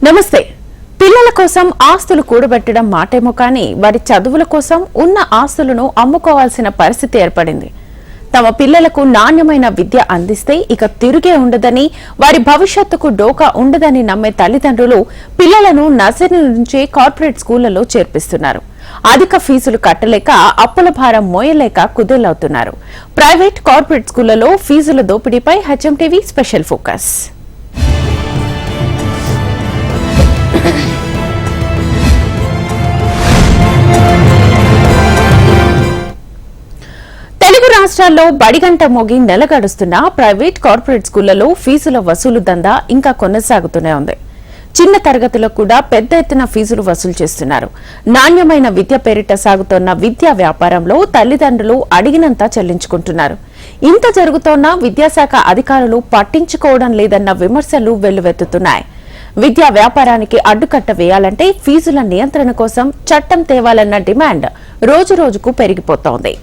నమస్తే. పిల్లల కోసం ఆస్తులు కూడబెట్టడం మాటేమో కానీ వారి చదువుల కోసం ఉన్న ఆస్తులను అమ్ముకోవాల్సిన పరిస్థితి ఏర్పడింది. తమ పిల్లలకు నాణ్యమైన విద్య అందిస్తే ఇక తిరిగే ఉండదని, వారి భవిష్యత్తుకు డోకా ఉండదని నమ్మే తల్లిదండ్రులు పిల్లలను నర్సరీ నుంచే కార్పొరేట్ స్కూళ్లలో చేర్పిస్తున్నారు. అధిక ఫీజులు కట్టలేక, అప్పుల భారం మోయలేక కుదేలవుతున్నారు. ప్రైవేట్, కార్పొరేట్ స్కూళ్లలో ఫీజుల దోపిడీపై హెచ్ఎంటీవీ స్పెషల్ ఫోకస్. తెలుగు రాష్ట్రాల్లో బడిగంట మోగి నెల గడుస్తున్నా ప్రైవేట్, కార్పొరేట్ స్కూళ్లలో ఫీజుల వసూలు దందా ఇంకా కొనసాగుతూనే ఉంది. చిన్న తరగతులకు కూడా పెద్ద ఎత్తున ఫీజులు వసూలు చేస్తున్నారు. నాణ్యమైన విద్య పేరిట సాగుతోన్న విద్యా వ్యాపారంలో తల్లిదండ్రులు అడిగినంత చెల్లించుకుంటున్నారు. ఇంత జరుగుతోన్నా విద్యాశాఖ అధికారులు పట్టించుకోవడం లేదన్న విమర్శలు వెల్లువెత్తుతున్నాయి. విద్యా వ్యాపారానికి అడ్డుకట్ట వేయాలంటే ఫీజుల నియంత్రణ కోసం చట్టం తేవాలన్న డిమాండ్ రోజురోజుకు పెరిగిపోతోంది.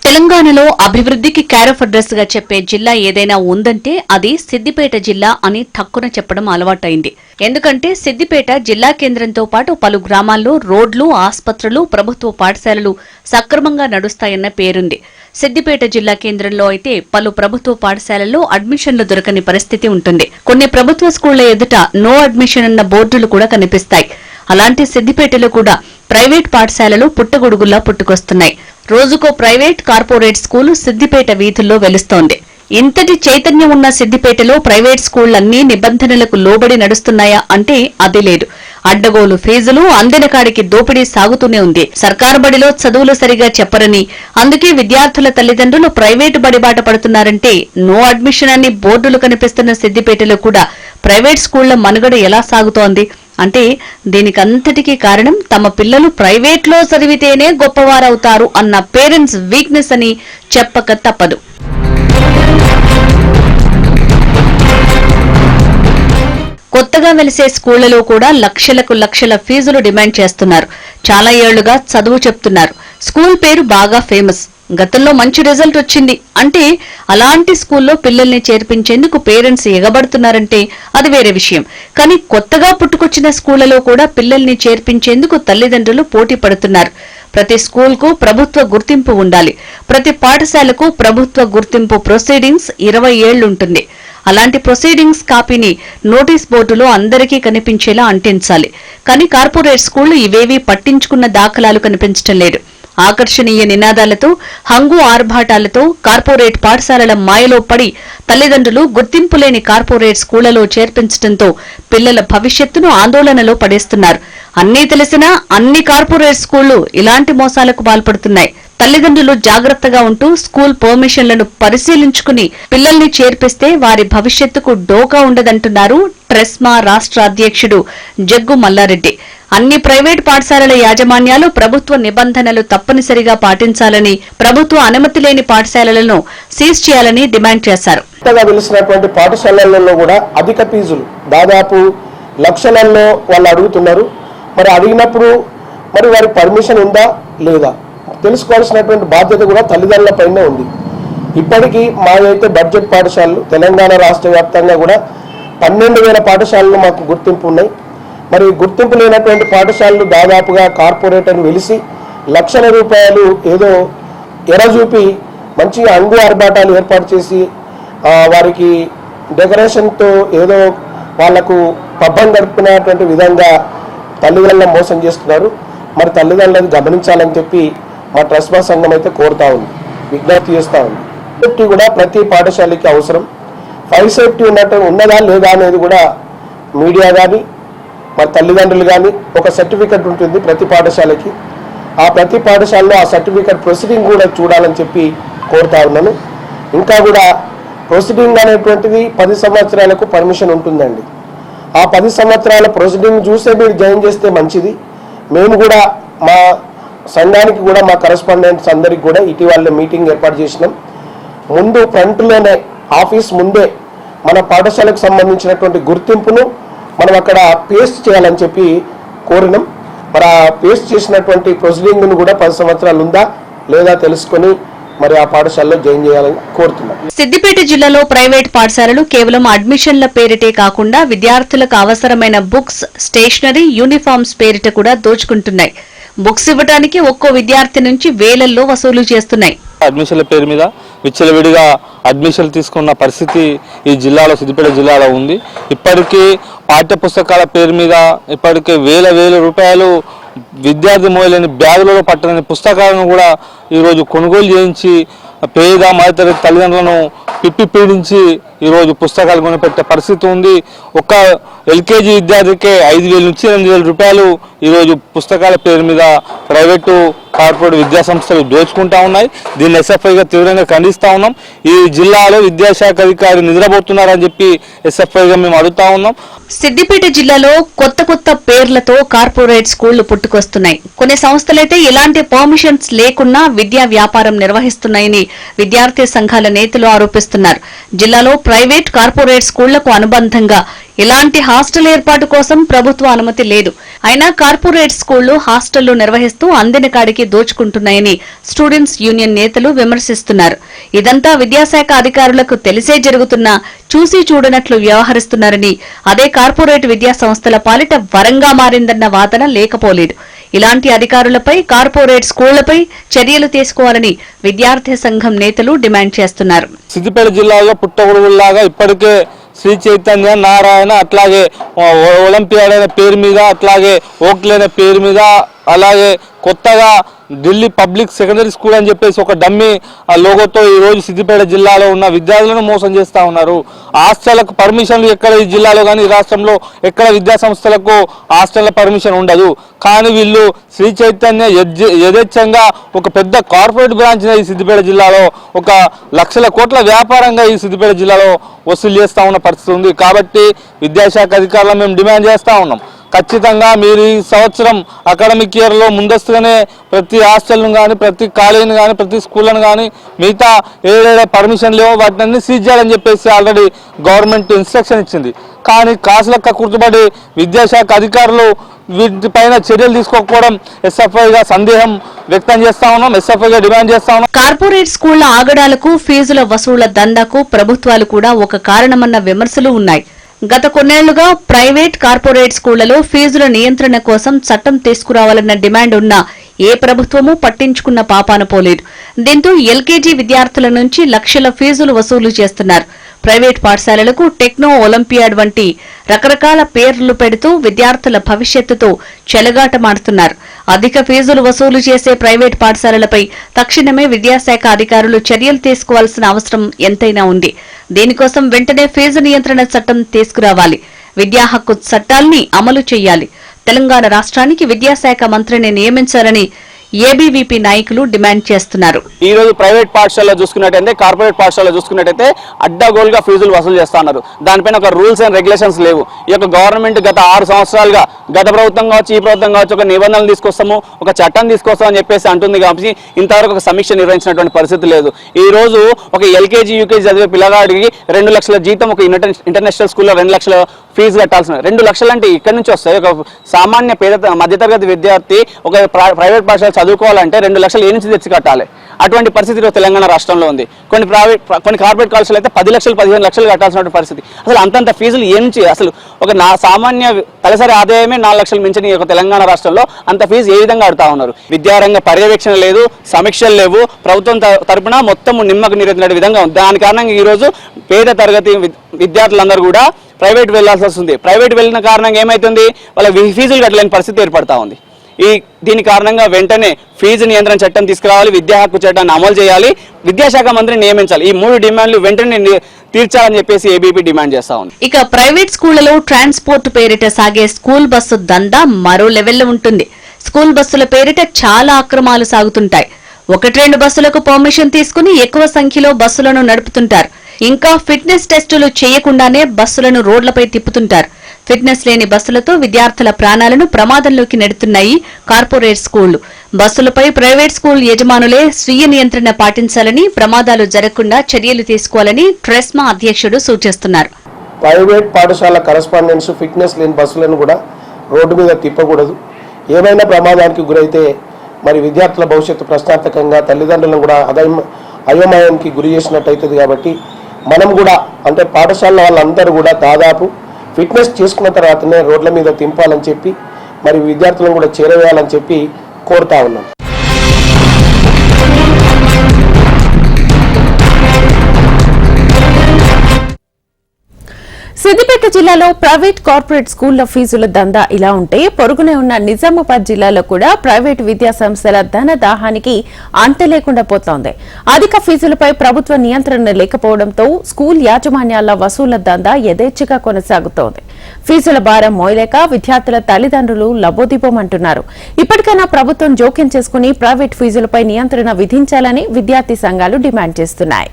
తెలంగాణలో అభివృద్ధికి క్యారఫ్ అడ్రస్ గా చెప్పే జిల్లా ఏదైనా ఉందంటే అది సిద్దిపేట జిల్లా అని ఠక్కున చెప్పడం అలవాటైంది. ఎందుకంటే సిద్దిపేట జిల్లా కేంద్రంతో పాటు పలు గ్రామాల్లో రోడ్లు, ఆస్పత్రులు, ప్రభుత్వ పాఠశాలలు సక్రమంగా నడుస్తాయన్న పేరుంది. సిద్దిపేట జిల్లా కేంద్రంలో అయితే పలు ప్రభుత్వ పాఠశాలల్లో అడ్మిషన్లు దొరకని పరిస్థితి ఉంటుంది. కొన్ని ప్రభుత్వ స్కూళ్ల ఎదుట నో అడ్మిషన్ అన్న బోర్డులు కూడా కనిపిస్తాయి. అలాంటి సిద్దిపేటలో కూడా ప్రైవేట్ పాఠశాలలు పుట్టగొడుగుల్లా పుట్టుకొస్తున్నాయి. రోజుకో ప్రైవేట్, కార్పొరేట్ స్కూలు సిద్దిపేట వీధుల్లో వెలుస్తోంది. ఇంతటి చైతన్యం ఉన్న సిద్దిపేటలో ప్రైవేట్ స్కూళ్లన్నీ నిబంధనలకు లోబడి నడుస్తున్నాయా అంటే అది లేదు. అడ్డగోలు ఫీజులు, అందిన కాడికి దోపిడీ సాగుతూనే ఉంది. సర్కారు బడిలో చదువులు సరిగా చెప్పరని, అందుకే విద్యార్థుల తల్లిదండ్రులు ప్రైవేటు బడిబాట పడుతున్నారంటే నో అడ్మిషన్ అని బోర్డులు కనిపిస్తున్న సిద్దిపేటలో కూడా ప్రైవేట్ స్కూళ్ల మనుగడ ఎలా సాగుతోంది అంటే దీనికంతటికీ కారణం తమ పిల్లలు ప్రైవేట్లో చదివితేనే గొప్పవారవుతారు అన్న పేరెంట్స్ వీక్నెస్ అని చెప్పక తప్పదు. కొత్తగా వెలిసే స్కూళ్లలో కూడా లక్షలకు లక్షల ఫీజులు డిమాండ్ చేస్తున్నారు. చాలా ఏళ్లుగా చదువు చెప్తున్నారు. స్కూల్ పేరు బాగా ఫేమస్. గతంలో మంచి రిజల్ట్ వచ్చింది అంటే అలాంటి స్కూల్లో పిల్లల్ని చేర్పించేందుకు పేరెంట్స్ ఎగబడుతున్నారంటే అది వేరే విషయం. కానీ కొత్తగా పుట్టుకొచ్చిన స్కూళ్లలో కూడా పిల్లల్ని చేర్పించేందుకు తల్లిదండ్రులు పోటీ పడుతున్నారు. ప్రతి స్కూల్కు ప్రభుత్వ గుర్తింపు ఉండాలి. ప్రతి పాఠశాలకు ప్రభుత్వ గుర్తింపు ప్రొసీడింగ్స్ 20 ఏళ్లుంటుంది. అలాంటి ప్రొసీడింగ్స్ కాపీని నోటీస్ బోర్డులో అందరికీ కనిపించేలా అంటించాలి. కానీ కార్పొరేట్ స్కూళ్లు ఇవేవీ పట్టించుకున్న దాఖలాలు కనిపించడం లేదు. ఆకర్షణీయ నినాదాలతో, హంగు ఆర్భాటాలతో కార్పొరేట్ పాఠశాలల మాయలో పడి తల్లిదండ్రులు గుర్తింపు లేని కార్పొరేట్ స్కూళ్లలో చేర్పించడంతో పిల్లల భవిష్యత్తును ఆందోళనలో పడేస్తున్నారు. అన్నీ తెలిసినా అన్ని కార్పొరేట్ స్కూళ్లు ఇలాంటి మోసాలకు పాల్పడుతున్నాయి. తల్లిదండ్రులు జాగ్రత్తగా ఉంటూ స్కూల్ పర్మిషన్లను పరిశీలించుకుని పిల్లల్ని చేర్పిస్తే వారి భవిష్యత్తుకు డోకా ఉండదంటున్నారు ట్రెస్మా రాష్ట్ర అధ్యక్షుడు జగ్గు మల్లారెడ్డి. అన్ని ప్రైవేట్ పాఠశాలల యాజమాన్యాలు ప్రభుత్వ నిబంధనలు తప్పనిసరిగా పాటించాలని, ప్రభుత్వ అనుమతి లేని పాఠశాలలను సీజ్ చేయాలని డిమాండ్ చేశారు. పాఠశాలల్లో కూడా అధిక ఫీజులు దాదాపు లక్షలలో వాళ్ళు అడుగుతున్నారు. మరి అడిగినప్పుడు మరి వారి పర్మిషన్ ఉందా లేదా తెలుసుకోవాల్సినటువంటి బాధ్యత కూడా తల్లిదండ్రుల పైనే ఉంది. ఇప్పటికీ మాకైతే బడ్జెట్ పాఠశాలలు తెలంగాణ రాష్ట్ర వ్యాప్తంగా కూడా 12,000 పాఠశాలలు మాకు గుర్తింపు ఉన్నాయి. మరి గుర్తింపు లేనటువంటి పాఠశాలలు దాదాపుగా కార్పొరేట్ అని వెలిసి లక్షల రూపాయలు ఏదో ఎరచూపి మంచిగా అంగు ఆర్భాటాలు ఏర్పాటు చేసి వారికి డెకరేషన్తో ఏదో వాళ్లకు పబ్బం గడుపుకునేటువంటి విధంగా తల్లిదండ్రులను మోసం చేస్తున్నారు. మరి తల్లిదండ్రులను గమనించాలని చెప్పి మా ట్రస్మా సంఘం అయితే కోరుతా ఉంది, విజ్ఞప్తి చేస్తూ ఉంది. సేఫ్టీ కూడా ప్రతి పాఠశాలకి అవసరం. ఫైర్ సేఫ్టీ ఉన్నదా లేదా అనేది కూడా మీడియా కానీ మరి తల్లిదండ్రులు కానీ ఒక సర్టిఫికెట్ ఉంటుంది ప్రతి పాఠశాలకి. ఆ ప్రతి పాఠశాలలో ఆ సర్టిఫికెట్ ప్రొసీడింగ్ కూడా చూడాలని చెప్పి కోరుతా ఉన్నాను. ఇంకా కూడా ప్రొసీడింగ్ అనేటువంటిది 10 సంవత్సరాలకు పర్మిషన్ ఉంటుందండి. ఆ 10 సంవత్సరాల ప్రొసీడింగ్ చూసే మీరు జాయిన్ చేస్తే మంచిది. మేము కూడా మా సంఘానికి కూడా మా కరెస్పాండెంట్స్ అందరికి కూడా ఇటీవల మీటింగ్ ఏర్పాటు చేసినాం. ముందు ఫ్రంట్లోనే ఆఫీస్ ముందే మన పాఠశాలకు సంబంధించినటువంటి గుర్తింపును మనం అక్కడ పేస్ట్ చేయాలని చెప్పి కోరినాం. మరి ఆ పేస్ట్ చేసినటువంటి ప్రొసీడింగ్ను కూడా 10 సంవత్సరాలు ఉందా లేదా తెలుసుకొని మరి ఆ పాఠశాలలో జాయిన్ చేయాలని కోరుతున్నాం. సిద్దిపేట జిల్లాలో ప్రైవేట్ పాఠశాలలు కేవలం అడ్మిషన్ల పేరిటే కాకుండా విద్యార్థులకు అవసరమైన బుక్స్, స్టేషనరీ, యూనిఫామ్స్ పేరిట కూడా దోచుకుంటున్నాయి. బుక్స్ ఇవ్వడానికి ఒక్కో విద్యార్థి నుంచి వేలల్లో వసూలు చేస్తున్నాయి. అడ్మిషన్ల పేరు మీద విచ్చలవిడిగా అడ్మిషన్లు తీసుకున్న పరిస్థితి ఈ జిల్లాలో, సిద్దిపేట జిల్లాలో ఉంది. ఇప్పటికీ పాఠ్య పుస్తకాల పేరు మీద ఇప్పటికే వేల రూపాయలు విద్యార్థి మోయలేని బ్యాగులలో పట్టలేని పుస్తకాలను కూడా ఈరోజు కొనుగోలు చేయించి పేద మధ్యతరగతి తల్లిదండ్రులను పీడించి ఈరోజు పుస్తకాలు కొనిపెట్టే పరిస్థితి ఉంది. ఒక ఎల్కేజీ విద్యార్థికే 5,000 నుంచి 8,000 రూపాయలు ఈరోజు పుస్తకాల పేరు మీద ప్రైవేటు కార్పొరేట్ విద్యాసంస్థలు దోచుకుంటా ఉన్నాయి. దీన్ని ఎస్ఎఫ్ఐగా తీవ్రంగా ఖండిస్తా ఉన్నాం. ఈ జిల్లాలో విద్యాశాఖ అధికారి నిద్రపోతున్నారని చెప్పి ఎస్ఎఫ్ఐగా మేము అడుగుతా ఉన్నాం. సిద్దిపేట జిల్లాలో కొత్త పేర్లతో కార్పొరేట్ స్కూళ్లు పుట్టుకొస్తున్నాయి. కొన్ని సంస్థలైతే ఎలాంటి పర్మిషన్స్ లేకున్నా విద్యా వ్యాపారం నిర్వహిస్తున్నాయని విద్యార్థి సంఘాల నేతలు ఆరోపిస్తున్నారు. జిల్లాలో ప్రైవేట్, కార్పొరేట్ స్కూళ్లకు అనుబంధంగా ఎలాంటి హాస్టల్ ఏర్పాటు కోసం ప్రభుత్వ అనుమతి లేదు. అయినా కార్పొరేట్ స్కూళ్లు హాస్టళ్లు నిర్వహిస్తూ అందిన కాడికి దోచుకుంటున్నాయని స్టూడెంట్స్ యూనియన్ నేతలు విమర్శిస్తున్నారు. ఇదంతా విద్యాశాఖ అధికారులకు తెలిసే జరుగుతున్నా చూసి చూడనట్లు వ్యవహరిస్తున్నారని, అదే కార్పొరేట్ విద్యా సంస్థల పాలిట వరంగా మారిందన్న వాదన లేకపోలేదు. ఇలాంటి అధికారులపై, కార్పొరేట్ స్కూళ్లపై చర్యలు తీసుకోవాలని విద్యార్థి సంఘం నేతలు డిమాండ్ చేస్తున్నారు. సిద్దిపేట జిల్లాలో పుట్టగొడుగుల్లాగా ఇప్పటికే శ్రీ చైతన్య, నారాయణ, అట్లాగే ఒలింపియాడ్ అనే పేరు మీద, అట్లాగే ఓక్లే అనే పేరు మీద, అలాగే కొత్తగా ఢిల్లీ పబ్లిక్ సెకండరీ స్కూల్ అని చెప్పేసి ఒక డమ్మీ లోగోతో ఈ రోజు సిద్దిపేట జిల్లాలో ఉన్న విద్యార్థులను మోసం చేస్తా ఉన్నారు. హాస్టళ్లకు పర్మిషన్లు ఎక్కడ ఈ జిల్లాలో కానీ, ఈ రాష్ట్రంలో ఎక్కడ విద్యా సంస్థలకు హాస్టళ్ల పర్మిషన్ ఉండదు. కానీ వీళ్ళు శ్రీ చైతన్య యథేచ్ఛంగా ఒక పెద్ద కార్పొరేట్ బ్రాంచ్ ఈ సిద్దిపేట జిల్లాలో ఒక లక్షల కోట్ల వ్యాపారంగా ఈ సిద్దిపేట జిల్లాలో వసూలు చేస్తా ఉన్న పరిస్థితి ఉంది. కాబట్టి విద్యాశాఖ అధికారులను మేము డిమాండ్ చేస్తా ఉన్నాం. ఖచ్చితంగా మీరు ఈ సంవత్సరం అకాడమిక్ ఇయర్లో ముందస్తుగానే ప్రతి హాస్టల్ను కానీ, ప్రతి కాలేజీని కానీ, ప్రతి స్కూళ్ళను కానీ, మిగతా ఏదైతే పర్మిషన్ లేవో వాటిని అన్ని సీజ్ చేయాలని చెప్పేసి ఆల్రెడీ గవర్నమెంట్ ఇన్స్ట్రక్షన్ ఇచ్చింది. కానీ కాసులక్క కుర్తుబడి విద్యాశాఖ అధికారులు వీటిపైన చర్యలు తీసుకోకపోవడం ఎస్ఎఫ్ఐగా సందేహం వ్యక్తం చేస్తా ఉన్నాం, ఎస్ఎఫ్ఐగా డిమాండ్ చేస్తా ఉన్నాం. కార్పొరేట్ స్కూళ్ల ఆగడాలకు, ఫీజుల వసూళ్ల దందాకు ప్రభుత్వాలు కూడా ఒక కారణమన్న విమర్శలు ఉన్నాయి. గత కొన్నేళ్లుగా ప్రైవేట్, కార్పొరేట్ స్కూళ్లలో ఫీజుల నియంత్రణ కోసం చట్టం తీసుకురావాలన్న డిమాండ్ ఉన్నా ఏ ప్రభుత్వమూ పట్టించుకున్న పాపాన పోలేదు. దీంతో ఎల్కేజీ విద్యార్థుల నుంచి లక్షల ఫీజులు వసూలు చేస్తున్నారు. ప్రైవేట్ పాఠశాలలకు టెక్నో, ఒలింపియాడ్ వంటి రకరకాల పేర్లు పెడుతూ విద్యార్థుల భవిష్యత్తుతో చెలగాటమాడుతున్నారు. అధిక ఫీజులు వసూలు చేసే ప్రైవేట్ పాఠశాలలపై తక్షణమే విద్యాశాఖ అధికారులు చర్యలు తీసుకోవాల్సిన అవసరం ఎంతైనా ఉంది. దీనికోసం వెంటనే ఫీజు నియంత్రణ చట్టం తీసుకురావాలి. విద్యా హక్కు చట్టాల్ని అమలు చేయాలి. తెలంగాణ రాష్ట్రానికి విద్యాశాఖ మంత్రిని నియమించాలని ఏబీవీపీ నాయకులు డిమాండ్ చేస్తున్నారు. ఈ రోజు ప్రైవేట్ పాఠశాలలో చూసుకున్నట్టయితే, కార్పొరేట్ పాఠశాలలో చూసుకున్నట్టయితే అడ్డగోలుగా ఫీజులు వసూలు చేస్తా ఉన్నారు. దానిపైన ఒక రూల్స్ అండ్ రెగ్యులేషన్స్ లేవు. ఈ యొక్క గవర్నమెంట్ గత 6 సంవత్సరాలుగా, గత ప్రభుత్వం కావచ్చు, ఈ ప్రభుత్వం కావచ్చు, ఒక నిబంధనలు తీసుకొస్తాము, ఒక చట్టం తీసుకొస్తామని చెప్పేసి అంటుంది. కాబట్టి ఇంతవరకు ఒక సమీక్ష నిర్వహించినటువంటి పరిస్థితి లేదు. ఈ రోజు ఒక ఎల్కేజీ, యూకేజీ చదివే పిల్లగాడికి 2 లక్షల జీతం, ఒక ఇంటర్నేషనల్ స్కూల్లో 2 లక్షల ఫీజు కట్టాల్సిన 2 లక్షలు అంటే ఇక్కడి నుంచి వస్తాయి. ఒక సామాన్య మధ్యతరగతి విద్యార్థి ఒక ప్రైవేట్ పాఠశాల చదువుకోవాలంటే 2 లక్షలు ఏ నుంచి తెచ్చి కట్టాలి? అటువంటి పరిస్థితి తెలంగాణ రాష్ట్రంలో ఉంది. కొన్ని కార్పొరేట్ కాలేజీలు అయితే 10 లక్షలు, 15 లక్షలు కట్టాల్సిన పరిస్థితి. అసలు అంతంత ఫీజులు ఏ నుంచి? అసలు ఒక సామాన్య తలసరి ఆదాయమే 4 లక్షలు మించని ఒక తెలంగాణ రాష్ట్రంలో అంత ఫీజు ఏ విధంగా కడతా ఉన్నారు? విద్యారంగ పర్యవేక్షణ లేదు, సమీక్షలు లేవు. ప్రభుత్వం తరపున మొత్తం నిమ్మకు నీరెత్తిన విధంగా ఉంది. దాని కారణంగా ఈరోజు పేద తరగతి విద్యార్థులందరూ కూడా ప్రైవేట్ వెళ్లాల్సి వస్తుంది. ప్రైవేట్ వెళ్ళిన కారణంగా ఏమైతుంది? వాళ్ళ ఫీజులు కట్టలేని పరిస్థితి ఏర్పడతా ఉంది. దీని కారణంగా వెంటనే ఫీజు నియంత్రణ చట్టం తీసుకురావాలి, విద్యా హక్కు చట్టాన్ని అమలు చేయాలి, విద్యాశాఖ మంత్రిని నియమించాలి. ఈ 3 డిమాండ్లు వెంటనే తీర్చాలని చెప్పేసి ఏబీపీ డిమాండ్ చేస్తా ఉంది. ఇక ప్రైవేట్ స్కూళ్లలో ట్రాన్స్పోర్ట్ పేరిట సాగే స్కూల్ బస్సు దందా మరో లెవెల్లో ఉంటుంది. స్కూల్ బస్సుల పేరిట చాలా అక్రమాలు సాగుతుంటాయి. 1-2 బస్సులకు పర్మిషన్ తీసుకుని ఎక్కువ సంఖ్యలో బస్సులను నడుపుతుంటారు. ఇంకా ఫిట్నెస్ టెస్టులు చేయకుండానే బస్సులను రోడ్లపై తిప్పుతుంటారు. ఫిట్నెస్ లేని బస్సులతో విద్యార్థుల ప్రాణాలను ప్రమాదంలోకి నెడుతున్నాయి కార్పొరేట్ స్కూళ్లు. బస్సులపై ప్రైవేట్ స్కూల్ యజమానులే స్వీయ నియంత్రణ పాటించాలని, ప్రమాదాలు జరగకుండా చర్యలు తీసుకోవాలని ట్రెస్మా అధ్యక్షుడు సూచిస్తున్నారు. ప్రైవేట్ పాఠశాల కరస్పాండెన్స్ ఫిట్నెస్ లేని బస్సులను కూడా రోడ్డు మీద తిప్పకూడదు. ఏమైనా ప్రమాదానికి గురైతే మరి విద్యార్థుల భవిష్యత్తు ప్రశ్నార్థకంగా తల్లిదండ్రులను కూడా అయోమయానికి గురి చేసినట్టయితుంది. కాబట్టి మనం కూడా అంటే పాఠశాల వాళ్ళందరూ కూడా దాదాపు ఫిట్నెస్ చేసుకున్న తర్వాతనే రోడ్ల మీద తింపాలని చెప్పి మరి విద్యార్థులను కూడా చేరవేయాలని చెప్పి కోరుతా ఉన్నాం. సిద్దిపేట జిల్లాలో ప్రైవేట్ కార్పొరేట్ స్కూళ్ల ఫీజుల దందా ఇలా ఉంటే పొరుగునే ఉన్న నిజామాబాద్ జిల్లాలో కూడా ప్రైవేటు విద్యా సంస్థల ధన దాహానికి అంత లేకుండా పోతోంది. అధిక ఫీజులపై ప్రభుత్వ నియంత్రణ లేకపోవడంతో స్కూల్ యాజమాన్యాల వసూళ్ల దందా యథేచ్ఛగా కొనసాగుతోంది. ఫీజుల భారం మోయలేక విద్యార్థుల తల్లిదండ్రులు లబోదిబోమంటున్నారు. ఇప్పటికైనా ప్రభుత్వం జోక్యం చేసుకుని ప్రైవేట్ ఫీజులపై నియంత్రణ విధించాలని విద్యార్థి సంఘాలు డిమాండ్ చేస్తున్నాయి.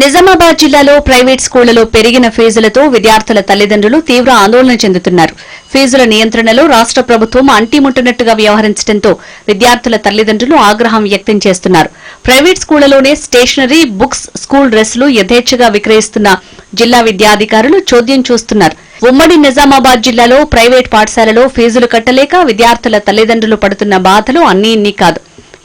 నిజామాబాద్ జిల్లాలో ప్రైవేట్ స్కూళ్లలో పెరిగిన ఫీజులతో విద్యార్థుల తల్లిదండ్రులు తీవ్ర ఆందోళన చెందుతున్నారు. ఫీజుల నియంత్రణలో రాష్ట్ర ప్రభుత్వం అంటిముట్టనట్టుగా వ్యవహరించడంతో విద్యార్థుల తల్లిదండ్రులు ఆగ్రహం వ్యక్తం చేస్తున్నారు. ప్రైవేట్ స్కూళ్లలోనే స్టేషనరీ, బుక్స్, స్కూల్ డ్రెస్సులు యథేచ్ఛగా విక్రయిస్తున్న జిల్లా విద్యాధికారులు చోద్యం చూస్తున్నారు. ఉమ్మడి నిజామాబాద్ జిల్లాలో ప్రైవేట్ పాఠశాలలో ఫీజులు కట్టలేక విద్యార్థుల తల్లిదండ్రులు పడుతున్న బాధలు అన్నీ ఇన్ని కాదు.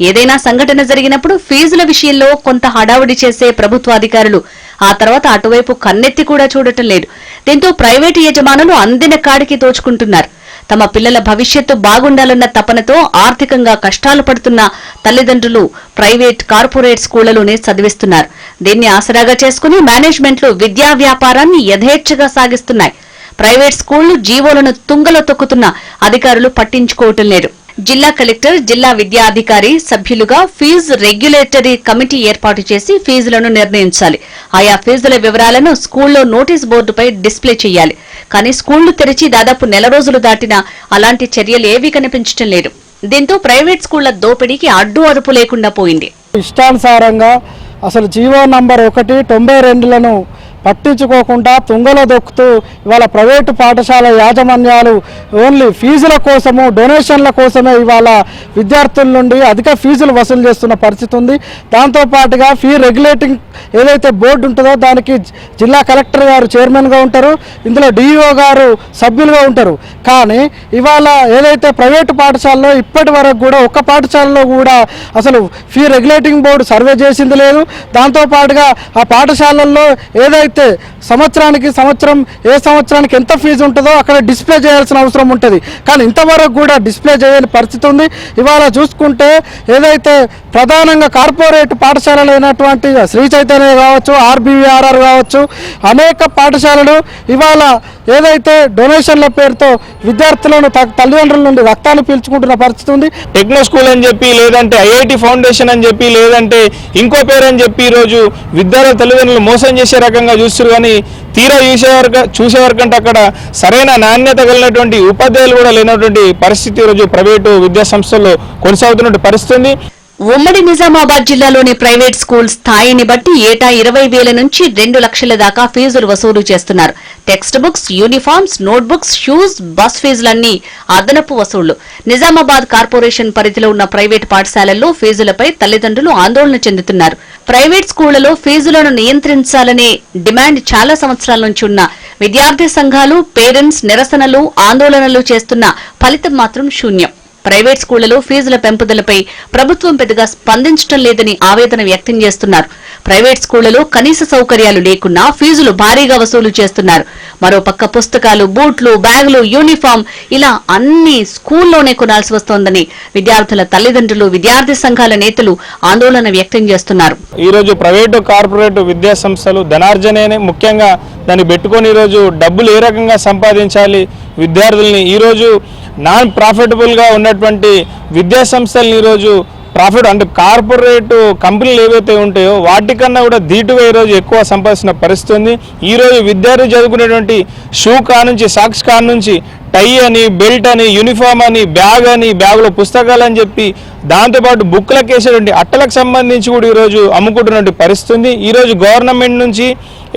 ఏదైనా సంఘటన జరిగినప్పుడు ఫీజుల విషయంలో కొంత హడావుడి చేసే ప్రభుత్వ అధికారులు ఆ తర్వాత అటువైపు కన్నెత్తి కూడా చూడటం లేదు. దీంతో ప్రైవేటు యజమానులు అందిన కాడికి దోచుకుంటున్నారు. తమ పిల్లల భవిష్యత్తు బాగుండాలన్న తపనతో ఆర్థికంగా కష్టాలు పడుతున్న తల్లిదండ్రులు ప్రైవేట్, కార్పొరేట్ స్కూళ్లలోనే చదివిస్తున్నారు. దీన్ని ఆసరాగా చేసుకుని మేనేజ్మెంట్లు విద్యా వ్యాపారాన్ని యథేచ్ఛగా సాగిస్తున్నాయి. ప్రైవేట్ స్కూళ్లు జీవోలను తుంగలో తొక్కుతున్న అధికారులు పట్టించుకోవటం లేదు. జిల్లా కలెక్టర్, జిల్లా విద్యాధికారి సభ్యులుగా ఫీజు రెగ్యులేటరీ కమిటీ ఏర్పాటు చేసి ఫీజులను నిర్ణయించాలి. ఆయా ఫీజుల వివరాలను స్కూల్లో నోటీస్ బోర్డుపై డిస్ప్లే చేయాలి. కానీ స్కూళ్లు తెరిచి దాదాపు నెల రోజులు దాటినా అలాంటి చర్యలు ఏవీ కనిపించడం లేదు. దీంతో ప్రైవేట్ స్కూళ్ల దోపిడీకి అడ్డు అదుపు లేకుండా పోయింది. ఇష్టానుసారంగా అసలు జీవో నంబర్ 1/92లను పట్టించుకోకుండా తుంగలో దొక్కుతూ ఇవాళ ప్రైవేటు పాఠశాల యాజమాన్యాలు ఓన్లీ ఫీజుల కోసము, డొనేషన్ల కోసమే ఇవాళ విద్యార్థుల నుండి అధిక ఫీజులు వసూలు చేస్తున్న పరిస్థితి ఉంది. దాంతోపాటుగా ఫీ రెగ్యులేటింగ్ ఏదైతే బోర్డు ఉంటుందో దానికి జిల్లా కలెక్టర్ గారు చైర్మన్గా ఉంటారు, ఇందులో డిఈఓ గారు సభ్యులుగా ఉంటారు. కానీ ఇవాళ ఏదైతే ప్రైవేటు పాఠశాలలో ఇప్పటి వరకు కూడా ఒక్క పాఠశాలలో కూడా అసలు ఫీ రెగ్యులేటింగ్ బోర్డు సర్వే చేసింది లేదు. దాంతోపాటుగా ఆ పాఠశాలల్లో ఏదైతే సంవత్సరానికి ఏ సంవత్సరానికి ఎంత ఫీజు ఉంటుందో అక్కడ డిస్ప్లే చేయాల్సిన అవసరం ఉంటుంది. కానీ ఇంతవరకు కూడా డిస్ప్లే చేయని పరిస్థితి ఉంది. ఇవాళ చూసుకుంటే ఏదైతే ప్రధానంగా కార్పొరేట్ పాఠశాలలు అయినటువంటి శ్రీ చైతన్య కావచ్చు, ఆర్బీవీఆర్ఆర్ కావచ్చు, అనేక పాఠశాలలు ఇవాళ ఏదైతే డొనేషన్ల పేరుతో విద్యార్థులను తల్లిదండ్రుల నుండి రక్తాన్ని పీల్చుకుంటున్న పరిస్థితి ఉంది. టెక్నో స్కూల్ అని చెప్పి, లేదంటే ఐఐటి ఫౌండేషన్ అని చెప్పి, లేదంటే ఇంకో పేరు అని చెప్పి ఈరోజు విద్యార్థుల తల్లిదండ్రులు మోసం చేసే రకంగా చూస్తారు. కానీ తీరా చూసేవరకంటే అక్కడ సరైన నాణ్యత కలిగినటువంటి ఉపాధ్యాయులు కూడా లేనటువంటి పరిస్థితి ఈరోజు ప్రైవేటు విద్యా సంస్థల్లో కొనసాగుతున్నటువంటి పరిస్థితి. ఉమ్మడి నిజామాబాద్ జిల్లాలోని ప్రైవేట్ స్కూల్ స్థాయిని బట్టి ఏటా 20,000 నుంచి 2 లక్షల దాకా ఫీజులు వసూలు చేస్తున్నారు. Text books, uniforms, notebooks, shoes, bus ఫీజులన్నీ అదనపు వసూళ్లు. నిజామాబాద్ కార్పొరేషన్ పరిధిలో ఉన్న ప్రైవేట్ పాఠశాలల్లో ఫీజులపై తల్లిదండ్రులు ఆందోళన చెందుతున్నారు. ప్రైవేట్ స్కూళ్లలో ఫీజులను నియంత్రించాలనే డిమాండ్ చాలా సంవత్సరాల నుంచి ఉన్న విద్యార్థి సంఘాలు, పేరెంట్స్ నిరసనలు, ఆందోళనలు చేస్తున్న ఫలితం మాత్రం శూన్యం. ప్రైవేట్ స్కూళ్లలో ఫీజుల పెంపుదలపై ప్రభుత్వం పెద్దగా స్పందించడం లేదని ఆవేదన వ్యక్తం చేస్తున్నారు. ప్రైవేట్ స్కూళ్లలో కనీస సౌకర్యాలు లేకున్నా ఫీజులు భారీగా వసూలు చేస్తున్నారు. మరోపక్క పుస్తకాలు, బూట్లు, బ్యాగులు, యూనిఫామ్ ఇలా అన్ని స్కూల్లోనే కొనాల్సి వస్తోందని విద్యార్థుల తల్లిదండ్రులు, విద్యార్థి సంఘాల నేతలు ఆందోళన వ్యక్తం చేస్తున్నారు. ఈ రోజు ప్రైవేటు, కార్పొరేట్ విద్యా సంస్థలు ధనార్జనే ముఖ్యంగా దాన్ని పెట్టుకొని ఈరోజు డబ్బులు ఏ రకంగా సంపాదించాలి, విద్యార్థుల్ని ఈరోజు నాన్ ప్రాఫిటబుల్గా ఉన్నటువంటి విద్యా సంస్థలను ఈరోజు ప్రాఫిట్ అంటే కార్పొరేట్ కంపెనీలు ఏవైతే ఉంటాయో వాటికన్నా కూడా ధీటుగా ఈరోజు ఎక్కువ సంపాదించిన పరిస్థితి ఉంది. ఈరోజు విద్యార్థి చదువుకునేటువంటి షూ కానుంచి, సాక్స్ కానుంచి, టై అని, బెల్ట్ అని, యూనిఫామ్ అని, బ్యాగ్ అని, బ్యాగులో పుస్తకాలు అని చెప్పి దాంతోపాటు బుక్లకు వేసేటువంటి అట్టలకు సంబంధించి కూడా ఈరోజు అమ్ముకుంటున్నటువంటి పరిస్థితి ఉంది. ఈరోజు గవర్నమెంట్ నుంచి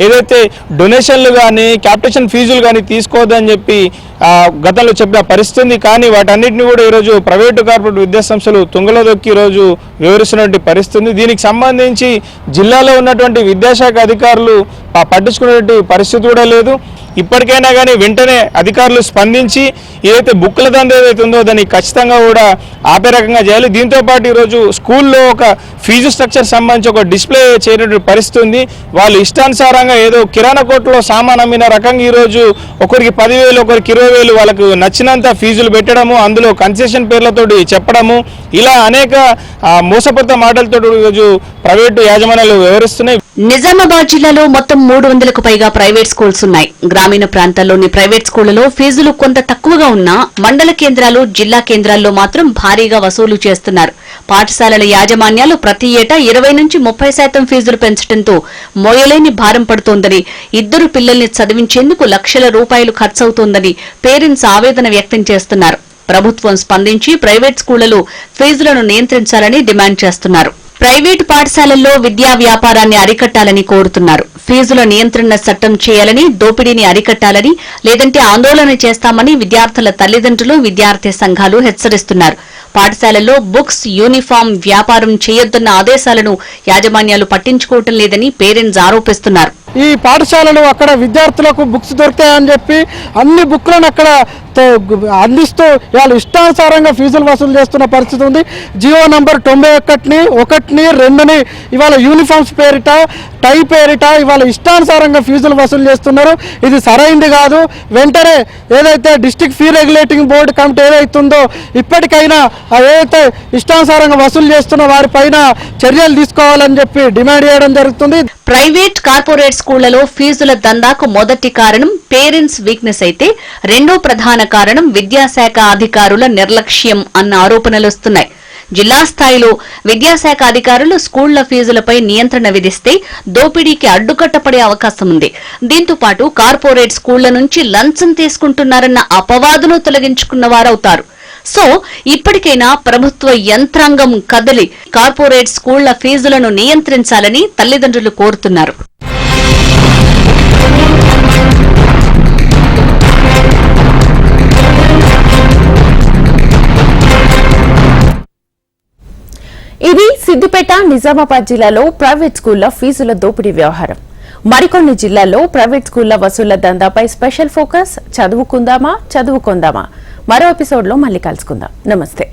ఏదైతే డొనేషన్లు కానీ క్యాపిటేషన్ ఫీజులు కానీ తీసుకోవద్దని చెప్పి గతంలో చెప్పిన పరిస్థితి. కానీ వాటన్నిటిని కూడా ఈరోజు ప్రైవేటు కార్పొరేట్ విద్యాసంస్థలు తుంగలో దొక్కి ఈరోజు వివరిస్తున్నటువంటి పరిస్థితి. దీనికి సంబంధించి జిల్లాలో ఉన్నటువంటి విద్యాశాఖ అధికారులు పట్టించుకునేటువంటి పరిస్థితి కూడా లేదు. ఇప్పటికైనా కానీ వెంటనే అధికారులు స్పందించి ఏదైతే బుక్కుల దండ ఏదైతే ఉందో దాన్ని ఖచ్చితంగా కూడా ఆపే రకంగా చేయాలి. దీంతోపాటు ఈరోజు స్కూల్లో ఒక ఫీజు స్ట్రక్చర్ సంబంధించి ఒక డిస్ప్లే చేయనటువంటి పరిస్థితి ఉంది. వాళ్ళు ఇష్టానుసారంగా ఏదో కిరాణా కొట్టులో సామాన్ అమ్మిన రకంగా ఈరోజు ఒకరికి 10,000 ఒకరికి 20,000 వాళ్ళకు నచ్చినంత ఫీజులు పెట్టడము, అందులో కన్సెషన్ పేర్లతోటి చెప్పడము, ఇలా అనేక మోసపూరిత మాటలతో ఈరోజు ప్రైవేటు యాజమాన్యాలు వ్యవహరిస్తున్నాయి. నిజామాబాద్ జిల్లాలో మొత్తం 300కు పైగా ప్రైవేట్ స్కూల్స్ ఉన్నాయి. గ్రామీణ ప్రాంతాల్లోని ప్రైవేట్ స్కూళ్లలో ఫీజులు కొంత తక్కువగా ఉన్నా మండల కేంద్రాలు, జిల్లా కేంద్రాల్లో మాత్రం భారీగా వసూలు చేస్తున్నారు. పాఠశాలల యాజమాన్యాలు ప్రతి ఏటా 20 నుంచి 30% ఫీజులు పెంచడంతో మోయలేని భారం పడుతోందని, ఇద్దరు పిల్లల్ని చదివించేందుకు లక్షల రూపాయలు ఖర్చవుతోందని పేరెంట్స్ ఆవేదన వ్యక్తం చేస్తున్నారు. ప్రభుత్వం స్పందించి ప్రైవేట్ స్కూళ్లలో ఫీజులను నియంత్రించాలని డిమాండ్ చేస్తున్నారు. ప్రైవేటు పాఠశాలల్లో విద్యా వ్యాపారాన్ని అరికట్టాలని కోరుతున్నారు. ఫీజుల నియంత్రణ చట్టం చేయాలని, దోపిడీని అరికట్టాలని, లేదంటే ఆందోళన చేస్తామని విద్యార్థుల తల్లిదండ్రులు, విద్యార్థి సంఘాలు హెచ్చరిస్తున్నారు. పాఠశాలల్లో బుక్స్, యూనిఫామ్ వ్యాపారం చేయొద్దన్న ఆదేశాలను యాజమాన్యాలు పట్టించుకోవటం లేదని పేరెంట్స్ ఆరోపిస్తున్నారు. ఈ పాఠశాలలు అక్కడ విద్యార్థులకు బుక్స్ దొరుకుతాయని చెప్పి అన్ని బుక్లను అక్కడ అందిస్తూ వాళ్ళు ఇష్టానుసారంగా ఫీజులు వసూలు చేస్తున్న పరిస్థితి ఉంది. జియో నంబర్ 91ని 1ని 2ని ఇవాళ యూనిఫామ్స్ పేరిట, టై పేరిట ఇవాళ ఇష్టానుసారంగా ఫీజులు వసూలు చేస్తున్నారు. ఇది సరైంది కాదు. వెంటనే ఏదైతే district fee regulating board committee ఏదైతుందో ఇప్పటికైనా ఏదైతే ఇష్టానుసారంగా వసూలు చేస్తున్న వారిపైన చర్యలు తీసుకోవాలని చెప్పి డిమాండ్ చేయడం జరుగుతుంది. ప్రైవేట్, కార్పొరేట్ స్కూళ్లలో ఫీజుల దందాకు మొదటి కారణం పేరెంట్స్ వీక్నెస్ అయితే, రెండో ప్రధాన కారణం విద్యాశాఖ అధికారుల నిర్లక్ష్యం అన్న ఆరోపణలు వస్తున్నాయి. జిల్లా స్థాయిలో విద్యాశాఖ అధికారులు స్కూళ్ల ఫీజులపై నియంత్రణ విధిస్తే దోపిడీకి అడ్డుకట్టపడే అవకాశం ఉంది. దీంతో పాటు కార్పొరేట్ స్కూళ్ల నుంచి లంచం తీసుకుంటున్నారన్న అపవాదును తొలగించుకున్న వారవుతారు. సో ఇప్పటికైనా ప్రభుత్వ యంత్రాంగం కదిలి కార్పొరేట్ స్కూళ్ల ఫీజులను నియంత్రించాలని తల్లిదండ్రులు కోరుతున్నారు. ఇది సిద్దిపేట, నిజామాబాద్ జిల్లాలో ప్రైవేట్ స్కూళ్ల ఫీజుల దోపిడీ వ్యవహారం. మరికొన్ని జిల్లాల్లో ప్రైవేట్ స్కూళ్ల వసూళ్ల దందాపై స్పెషల్ ఫోకస్. చదువుకుందామా, చదువుకుందామా? మరో ఎపిసోడ్లో మళ్ళీ కలుసుకుందాం. నమస్తే.